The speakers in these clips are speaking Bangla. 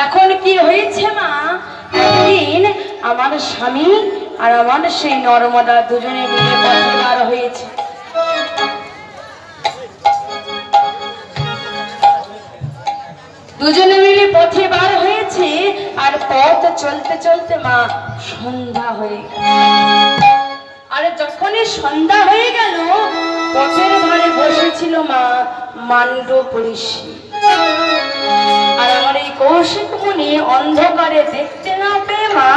এখন কি হয়েছে মা, একদিন আমার স্বামী আর আমার সেই নর্মদা দুজনে মিলে পথে বার হয়েছে। দুজনে মিলে পথে বার হয়েছে, আর পথ চলতে চলতে মা সন্ধ্যা হয়ে গেল। আর যখনই সন্ধ্যা হয়ে গেল, পথের ধারে বসেছিল মা মান্ডব ঋষি। আর আমার এই কৌশিক মুনি অন্ধকারে দেখতে না পেয়ে মা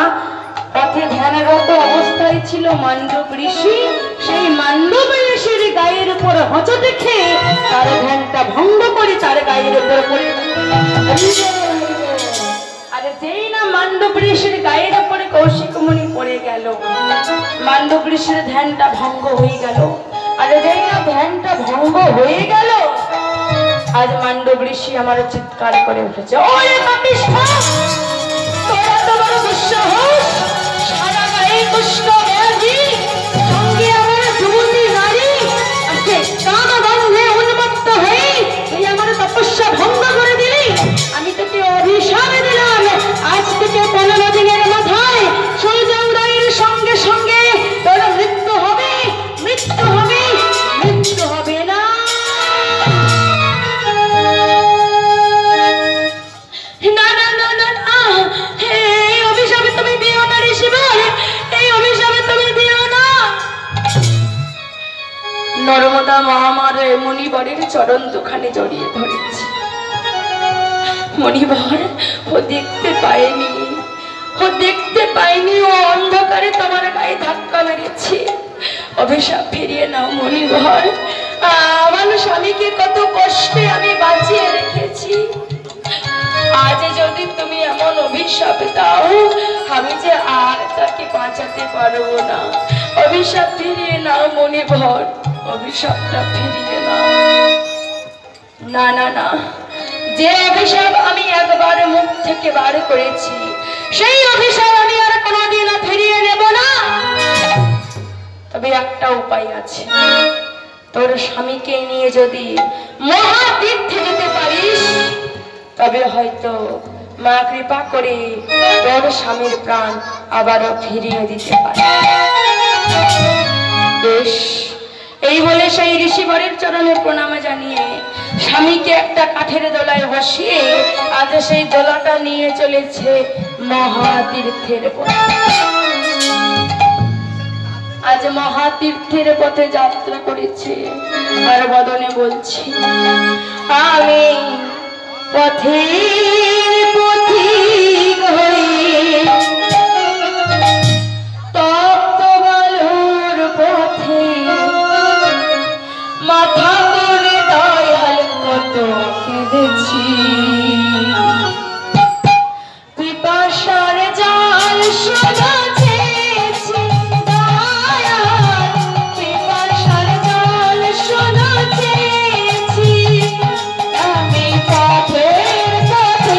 পথে ধ্যানরত অবস্থায় ছিল মান্ডব ঋষি। সেই মান্ডব ঋষির গায়ের উপর হচ দেখে তার ধ্যানটা ভঙ্গ করে তার গায়ের উপর পড়ে। আর যেই না মান্ডব ঋষির গায়ের উপরে কৌশিক মুনি পড়ে গেল, মান্ডব ঋষির ধ্যানটা ভঙ্গ হয়ে গেল। আর যেই না ধ্যানটা ভঙ্গ হয়ে গেল, আজ মান্ডব ঋষি আমার চিৎকার করে উঠেছে, ওরে পাপিষ্ঠা, তোরা তো বড় দুঃসাহস, সারা গায়ে কৃষ্ণ ব্যাধি, সঙ্গে আমার যুবতী নারী, আজকে কামগন্ধে উন্মত্ত হয়ে তুই আমার তপস্যা ভঙ্গ করে দিলি। আমি তোকে অভিশাপ দিলাম, আজ থেকে 15 দিনের মাথায় সূর্য উদয়ের সঙ্গে সঙ্গে তোর মৃত্যু হবে, মৃত্যু হবে, মৃত্যু হবে না। নর্মদা মা আমার মণিবরের চরণ দুখানে জড়িয়ে ধরেছে। মণিবর, ও দেখতে পায়নি, ও দেখতে পায়নি, ও অন্ধকারে তোমার গায়ে ধাক্কা মেরেছে। অভিশাপ ফিরিয়ে নাও মণিবর, আমার স্বামীকে কত কষ্টে আমি বাঁচিয়ে রেখেছি। আজ যদি তুমি এমন অভিশাপ দাও, আমি যে আর তাকে বাঁচাতে পারবো না। অভিশাপ ফিরিয়ে নাও মণিবর, অভিশাপটা ফিরিয়ে নাও। না না না, যে অভিশাপ আমি একবার মুখ থেকে বার করেছি, সেই অভিশাপ আমি আর কোনোদিনও ফিরিয়ে নেব না। তবে একটা উপায় আছে, তোর স্বামীকে নিয়ে যদি মহাতীর্থে যেতে পারিস, তবে হয়তো মা কৃপা করে তোর স্বামীর প্রাণ আবারও ফিরিয়ে দিতে পারে। বেশ, এই বলে সেই ঋষিবরের চরণে প্রণাম জানিয়ে স্বামীকে একটা কাঠের দোলায় বসিয়ে আজ সেই দোলাটা নিয়ে চলেছে মহাতীর্থের পথে। আজ মহাতীর্থের পথে যাত্রা করেছে, আর বদনে বলছি, আমি পথের পথিক হয়ে তপ্ত বালুর পথে মাথা করে দয়াল কত কেঁদেছি। পিপাসার জাল শোনা চেয়েছি দয়াল, পিপাসার জাল শোনা চেয়েছি। আমি পথের পথে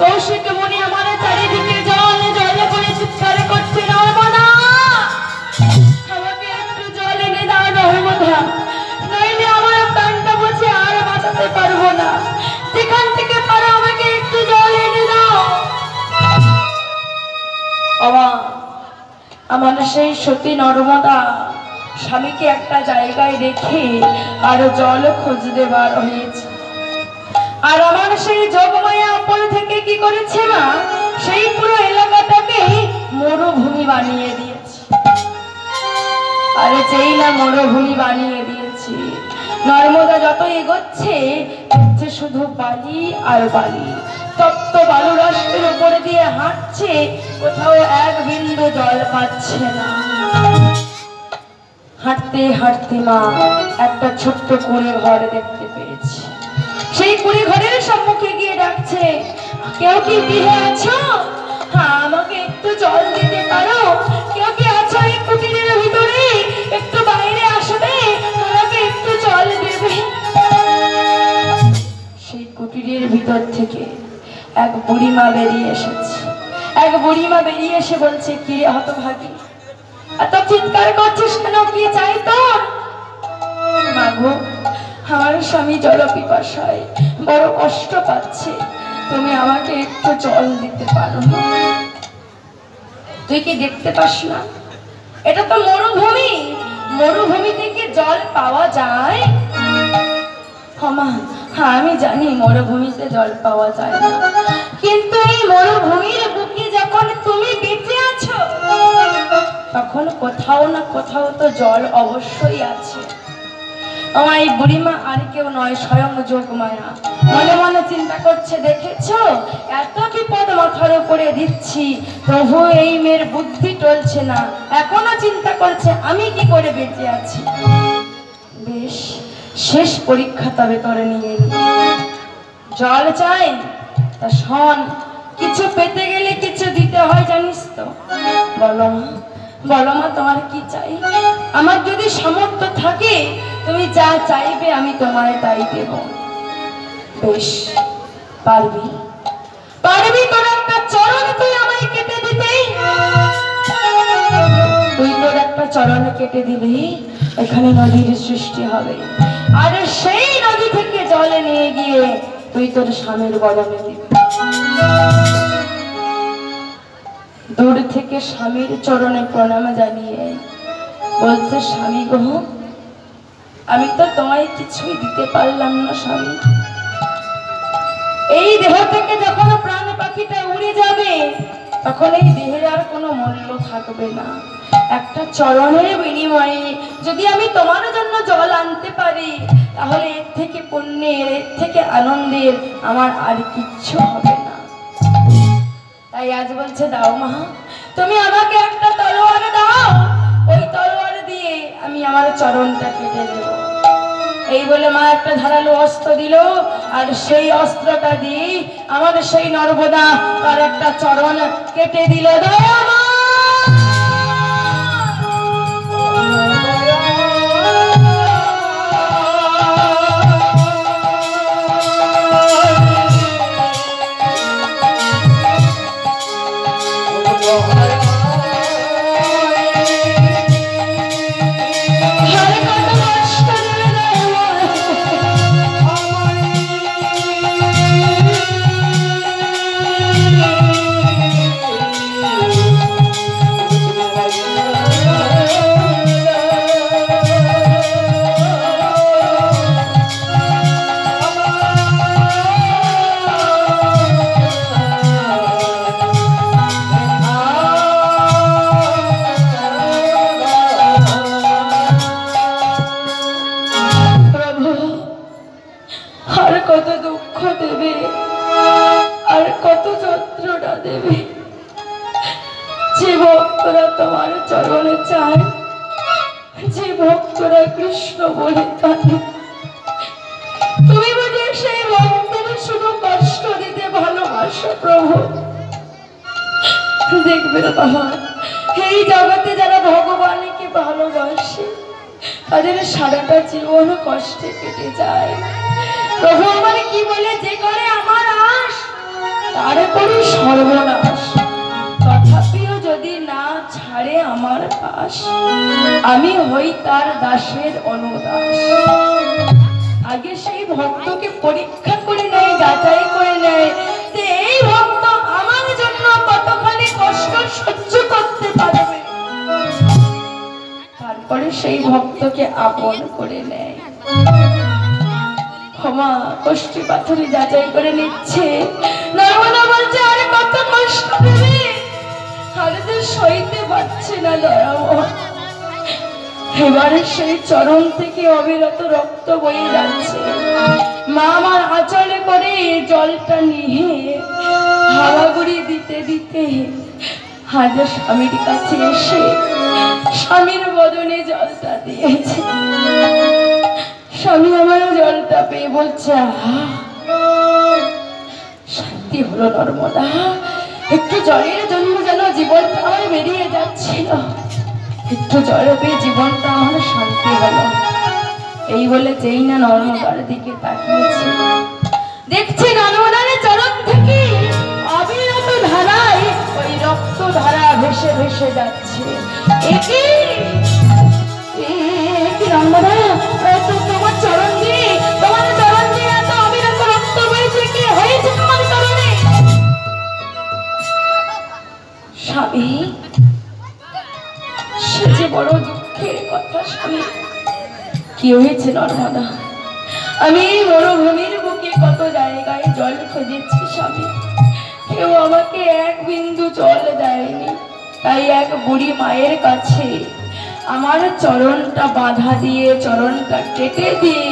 কৌশিক মুনি আমার চারিদিকে জল জল করে চিৎকার করছে, নর্মদা আমাকে একটু জল এনে দাও নর্মদা, নইলে আমার প্রাণটা বুঝে আর বাঁচাতে পারবো না, সেখান থেকে পারো আমাকে একটু জল এনে দাও। আমার সেই সতী নর্মদা স্বামীকে একটা জায়গায় রেখে আর জল খুঁজতে বার হয়েছে। আর আমার সেই যোগমায়া অপর থেকে কি করেছে মা, সেই পুরো এলাকাটাকে মরুভূমি বানিয়ে দিয়েছে। আরে যেই না মরুভূমি বানিয়ে দিয়েছে, নর্মদা যত এগোচ্ছে দেখছে শুধু বালি আর বালি, তপ্ত বালু রাস্তার উপরে দিয়ে হাঁটছে, কোথাও এক বিন্দু জল পাচ্ছে না। হাঁটতে হাঁটতে মা একটা ছোট্ট কুঁড়ে ঘর দেখতে পেয়েছে। সেই কুঁড়ে ঘরের সম্মুখে গিয়ে ডাকছে, কেউ কি গৃহে আছো? হ্যাঁ, আমাকে একটু জল দিতে পারো? কেউ কি আছো এই কুটিরের ভিতরে? একটু বাইরে আসবে, আমাকে একটু জল দেবে। সেই কুটিরের ভিতর থেকে এক বুড়িমা বেরিয়ে এসেছে। এক বুড়িমা বেরিয়ে এসে বলছে, কি রে হতভাগী, এত চিৎকার করছিস কেন? কি চাই তোর? মাগো, আমার স্বামী জল পিপাসায় বড় কষ্ট পাচ্ছে, তুমি আমাকে একটু জল দিতে পারো? তুই কি দেখতে পাস না এটা তো মরুভূমি, মরুভূমি থেকে জল পাওয়া যায়? হ্যাঁ আমি জানি মরুভূমিতে জল পাওয়া যায় না, কিন্তু এই মরুভূমির বুকে যখন তুমি বেঁচে আছো তখন কোথাও না কোথাও তো জল অবশ্যই আছে। আমার এই বুড়িমা আর কেউ নয়, স্বয়ং যোগমায়া। মনে মনে চিন্তা করছে, দেখেছো এত বিপদ মাথার উপরে দিচ্ছি, তবু এই মেয়ের বুদ্ধি টলছে না, এখনো চিন্তা করছে আমি কি করে বেঁচে আছি। বেশ, শেষ পরীক্ষা তবে করে নিয়ে জল চাই তা শোন, কিছু পেতে গেলে কিছু দিতে হয় জানিস তো। বলো মা, বলো মা তোমার কি চাই? আমার যদি সামর্থ্য থাকে তুমি যা চাইবে আমি তোমায় তাই দেব। বেশ, পারবি? পারবি তোর একটা চরণ তুই আমায় কেটে দিতে? তুই তোর একটা চরণ কেটে দিবি, এখানে নদীর সৃষ্টি হবে, আর সেই নদী থেকে জলে নিয়ে গিয়ে তুই তোর স্বামীর বদনে দিবি। দূর থেকে স্বামীর চরণে প্রণাম জানিয়ে বলছে, স্বামী গো, আমি তো তোমায় কিছুই দিতে পারলাম না স্বামী। এই দেহ থেকে যখন প্রাণ পাখিটা উড়ে যাবে তখন এই দেহের আর কোনো মূল্য থাকবে না। একটা চরণের বিনিময়ে যদি আমি তোমার জন্য জল আনতে পারি, তাহলে এর থেকে পুণ্যের, এর থেকে আনন্দের আমার আর কিচ্ছু হবে না। তাই আজ বলছে, দাও মা, তুমি আমাকে একটা তলোয়ার দাও, ওই তলোয়ার দিয়ে আমি আমার চরণটা কেটে দেব। এই বলে মা একটা ধারালো অস্ত্র দিল, আর সেই অস্ত্রটা দিয়ে আমাদের সেই নর্মদা তার একটা চরণ কেটে দিল। দয়া মা, তোমার চরণে চায়, যে ভক্তরা কৃষ্ণ বলে কাঁদে, তুমি বুঝে সেই ভক্তরা শুধু কষ্ট দিতে ভালোবাসো প্রভু। দেখবে বাবা, এই জগতে যারা ভগবানকে ভালোবাসে তাদের সারাটা জীবন কষ্টে কেটে যায়। প্রভু আমার কি বলে, যে করে আমার আশ তারপরে সর্বনাশ। তথাপিও যদি না ছাড়ে আমার পাশ, আমি হই তার দাসের অনুদাস। আগে সেই ভক্তকে পরীক্ষা করে নেয়, যাচাই করে নেয় যে এই ভক্ত আমার জন্য কতখানি কষ্ট সহ্য করতে পারবে, তারপরে সেই ভক্তকে আপন করে নেয়। ক্ষমা কষ্টি পাথরে যাচাই করে নিচ্ছে। নর্মদা বলছে আরে কত কষ্ট দেবে, আরে তো সইতে পারছে না দয়াময়। এবারে সেই চরণ থেকে অবিরত রক্ত বয়ে যাচ্ছে। মা আমার আঁচলে করে জলটা নিয়ে হাওয়াগুড়ি দিতে দিতে আজ স্বামীর কাছে এসে স্বামীর বদনে জলটা দিয়েছে। স্বামী আমার জলটা পেয়ে বলছে শান্তি হলো নর্মদা, একটু জলের জন্য যেন জীবনটা আমার বেরিয়ে যাচ্ছিল, একটু জল পেয়ে জীবনটা আমার শান্তি হলো। এই বলে যেই না নর্মদার দিকে তাকিয়েছে, দেখছি নর্মদার চরণ থেকে অবিরত ধারায় ওই রক্ত ধারা ভেসে ভেসে যাচ্ছে। একই নর্মদা, তোমার চরণ দিয়ে এত অবিরত রক্ত বইছে, কি হয়েছে তোমার চরণে? স্বামী, সে যে বড় দুঃখের কথা। স্বামী, কি হয়েছে নর্মদা? আমি এই মরুভূমির বুকে কত জায়গায় জল খুঁজেছি স্বামী, কেউ আমাকে এক বিন্দু জল দেয়নি। তাই এক বুড়ি মায়ের কাছে আমার চরণটা বাধা দিয়ে, চরণটা কেটে দিয়ে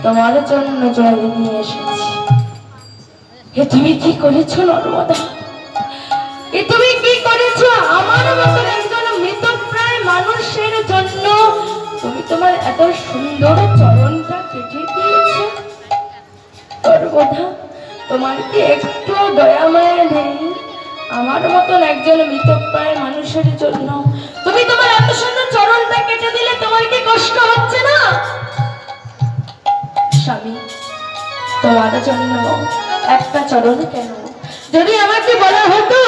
তোমার জন্য জল নিয়ে এসেছি। এ তুমি কি করেছো নর্মদা? এ তুমি কি করেছো? আমার মতন একজন মৃতপ্রায় মানুষের জন্য তুমি তোমার এত সুন্দর চরণটা কেটে দিয়েছো। সর্বদা তোমার কি একটু দয়া মায়া নেই? আমার মতন একজন মৃতপ্রায় মানুষের জন্য তুমি তোমার এত সুন্দর চরণটা কেটে দিলে, তোমার কি কষ্ট হচ্ছে না? স্বামী, তোমার জন্য একটা চরণ কেন, যদি আমাকে বলা হতো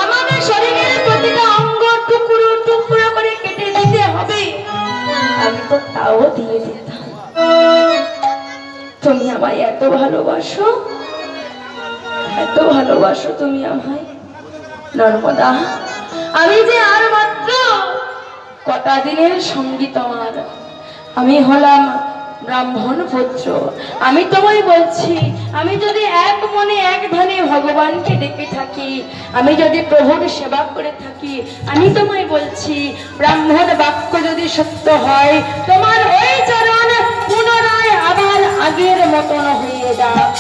আমাদের শরীরের প্রতিটা অঙ্গ টুকরো টুকরো করে কেটে দিতে হবে, আমি তো তাও দিয়ে দিতাম। তুমি আমায় এত ভালোবাসো, এত ভালোবাসো তুমি আমায় নর্মদা। আমি যে আর মাত্র কটা দিনের সঙ্গী তোমার, আমি হলাম ব্রাহ্মণ পুত্র। আমি তোমায় বলছি, আমি যদি এক মনে এক ধ্যানে ভগবানকে ডেকে থাকি, আমি যদি প্রভুর সেবা করে থাকি, আমি তোমায় বলছি ব্রাহ্মণ বাক্য যদি সত্য হয়, তোমার ওই চরণ পুনরায় আবার আগের মতন হয়ে যাক।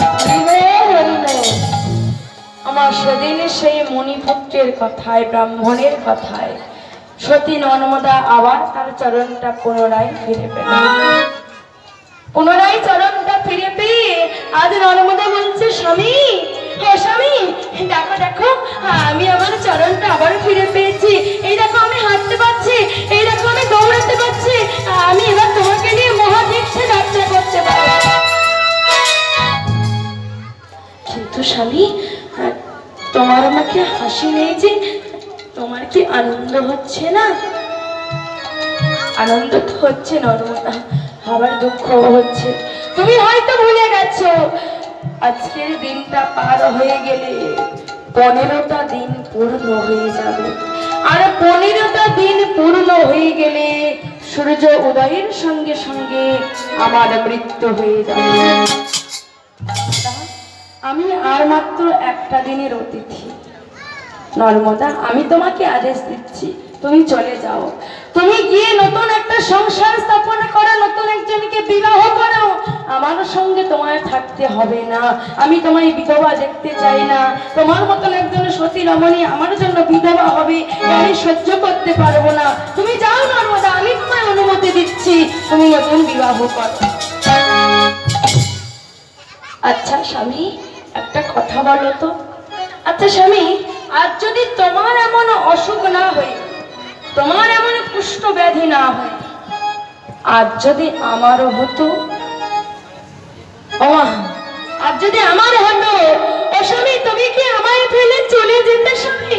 আমার সেদিন সেই মণিপুত্রের কথায়, ব্রাহ্মণের কথায় সতী নর্মদা আবার তার চরণটা পুনরায় ফিরে পেল। পুনরায় চরণটা ফিরে পেয়ে আজ নর্মদা বলছে স্বামী, হে স্বামী, দেখো দেখো আমি আমার চরণটা আবার ফিরে পেয়েছি। এই দেখো আমি হাঁটতে পারছি, এই দেখো আমি দৌড়াতে পারছি, আমি এবার তোমাকে নিয়ে মহাদীক্ষে যাত্রা করতে পারবো। কিন্তু স্বামী, তোমার মুখে হাসি নেই যে, তোমার কি আনন্দ হচ্ছে না? আনন্দ তো হচ্ছে নর্মদা, আবার দুঃখ হচ্ছে। তুমি হয়তো ভুলে গেছো আজকের দিনটা পার হয়ে গেলে 15টা দিন পূর্ণ হয়ে যাবে, আর 15টা দিন পূর্ণ হয়ে গেলে সূর্য উদয়ের সঙ্গে সঙ্গে আমার মৃত্যু হয়ে যাবে। আমি আর মাত্র একটা দিনের অতিথি নর্মদা। আমি তোমাকে আদেশ দিচ্ছি, তুমি চলে যাও, তুমি গিয়ে নতুন একটা সংসার স্থাপন করো, নতুন একজনকে বিবাহ করো। আমার সঙ্গে তোমায় থাকতে হবে না, আমি তোমায় বিধবা দেখতে চাই না। তোমার মতন একজন সতী রমণী আমার জন্য বিধবা হবে, আমি সহ্য করতে পারবো না। তুমি যাও নর্মদা, আমি তোমায় অনুমতি দিচ্ছি, তুমি নতুন বিবাহ করো। আচ্ছা স্বামী, একটা কথা বলো তো। আচ্ছা স্বামী, আজ যদি তোমার এমন অসুখ না হয়, তোমার এমন কুষ্ঠ ব্যাধি না হয়, আজ যদি আমারও হতো, আজ যদি আমার হতো, স্বামী, তুমি কি আমায় ফেলে চলে যেতে স্বামী?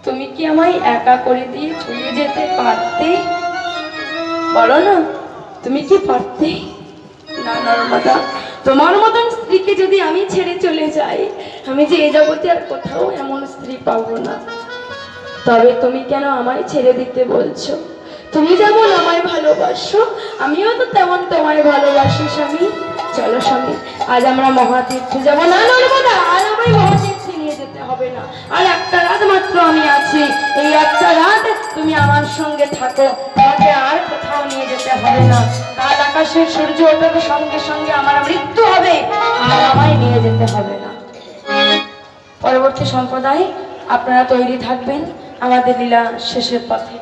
তুমি কি আমায় একা করে দিয়ে চলে যেতে পারতে? বলো না, তুমি কি পারতে? না নর্মদা, তোমার মতন স্ত্রীকে যদি আমি ছেড়ে চলে যাই, আমি যে এই জগতে আর কোথাও এমন স্ত্রী পাবো না। তবে তুমি কেন আমায় ছেড়ে দিতে বলছো? তুমি যেমন আমায় ভালোবাসো, আমিও তো তেমন তোমায় ভালোবাসি স্বামী। চলো স্বামী, আজ আমরা মহাতীর্থে যাবো। না নর্মদা, আর আমায় মহাতীর্থে নিয়ে যেতে হবে না। আর একটা রাত মাত্র আমি আছি, এই একটা রাত তুমি আমার সঙ্গে থাকো, তোমাকে আর কোথাও নিয়ে যেতে হবে না। কাল আকাশের সূর্য ওঠার সঙ্গে সঙ্গে আমার মৃত্যু হবে, আর আমায় নিয়ে যেতে হবে না। পরবর্তী সম্প্রদায় আপনারা তৈরি থাকবেন আমাদের লীলা শেষের পথে।